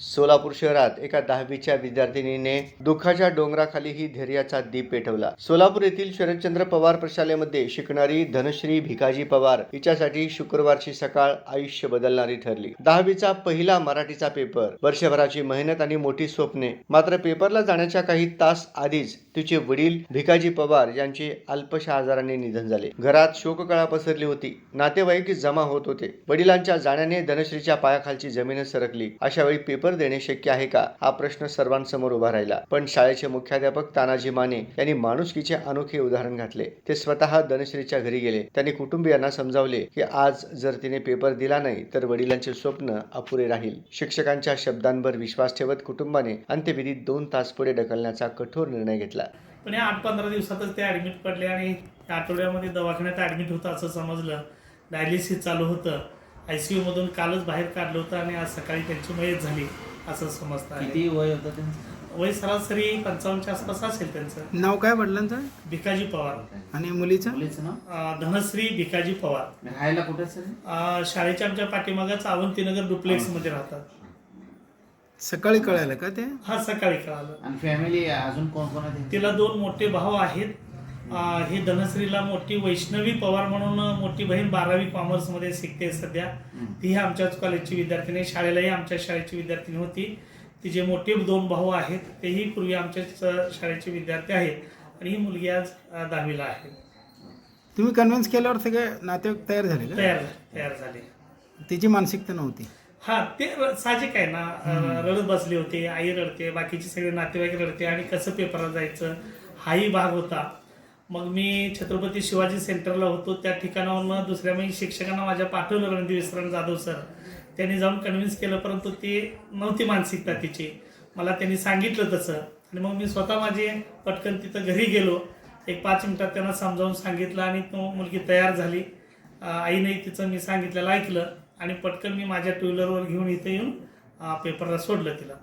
सोलापूर शहरात एका 10वीच्या विद्यार्थिनीने दुःखाच्या डोंगराखालीही धैर्याचा दीप पेटवला. सोलापूर येथील शरदचंद्र पवार प्रशालेमध्ये शिकणारी धनश्री भिकाजी पवार हिच्यासाठी शुक्रवारची सकाळ आयुष्य बदलणारी ठरली. 10वीचा पहिला मराठीचा पेपर, वर्षभराची मेहनत आणि मोठी स्वप्ने. मात्र पेपरला जाण्याच्या काही तास आधीच तिचे वडील भिकाजी पवार यांचे अल्पशा आजाराने निधन झाले. घरात शोककळा पसरली होती. नातेवाईक जमा होत होते. वडिलांच्या जाण्याने धनश्रीच्या पायाखालची जमीनच सरकली. अशा वेळी पेपर देणे शक्य आहे का, हा प्रश्न सर्वांसमोर उभा राहिला. पण शाळेचे मुख्याध्यापक तानाजी माने यांनी माणुसकीचे अनोखे उदाहरण घातले. ते स्वतः धनश्रीच्या घरी गेले. त्यांनी कुटुंबियांना समजावले की आज जर तिने पेपर दिला नाही तर वडिलांचे स्वप्न अपुरे राहील. शिक्षकांच्या शब्दांवर विश्वास ठेवत कुटुंबाने अंत्यविधीत 2 तास पुढे ढकलण्याचा कठोर निर्णय घेतला. पण या 8-15 दिवसातच ते ॲडमिट पडले आणि आठवड्यामध्ये दवाखान्यात ॲडमिट होतं असं समजलं. डायलिसिस चालू होतं. ICU मधून कालच बाहेर काढलं होतं आणि आज सकाळी त्यांची मयत झाली असं समजतं. किती वय होतं त्यांचं? वय सरासरी 55च्या आसपास असेल त्यांचं. नाव काय वडिलांचं? भिकाजी पवार. आणि मुलीचं? मुलीचं नाव धनश्री भिकाजी पवार. राहायला कुठे सर? शाळेच्या आमच्या पाठीमागच अवंतीनगर डुप्लेक्स मध्ये राहतात. सकाळी कळालं का ते? हा, सकाळी कळालं. आणि फॅमिली अजून कोण कोण आहे? तिला 2 मोठे भाऊ आहेत. ही धनश्रीला मोठी वैष्णवी पवार म्हणून मोठी बहीण 12वी कॉमर्समध्ये शिकते सध्या. ती आमच्याच कॉलेजची विद्यार्थिनी, शाळेलाही आमच्या शाळेची विद्यार्थिनी होती. तिचे मोठे 2 भाऊ आहेत, तेही पूर्वी आमच्याच शाळेचे विद्यार्थी आहेत. आणि ही मुलगी आज 10वीला आहे. तुम्ही कन्व्हिन्स केल्यावर सगळे नातेवाईक तयार झाले का? तयार झाले. तिची मानसिकता नव्हती. हा, ते साहजिक आहे ना. रडत बसले होते, आई रडते, बाकीचे सगळे नातेवाईक रडते आणि कसं पेपरला जायचं हाही भाग होता. मग मी छत्रपती शिवाजी सेंटरला होतो. त्या ठिकाणावरून दुसऱ्या मी शिक्षकांना माझ्या पाठवलं, रणदीप विश्राम जाधव सर. त्यांनी जाऊन कन्व्हिन्स केलं, परंतु ती नव्हती मानसिकता तिची. मला त्यांनी सांगितलं तसं. आणि मग मी स्वतः माझे पटकन तिथं घरी गेलो. एक 5 मिनिटात त्यांना समजावून सांगितलं आणि तो मुलगी तयार झाली. आईने तिचं मी सांगितलेलं ऐकलं आणि पटकन मी माझ्या 2 व्हीलरवर घेऊन इथे येऊन पेपरला सोडलं तिला.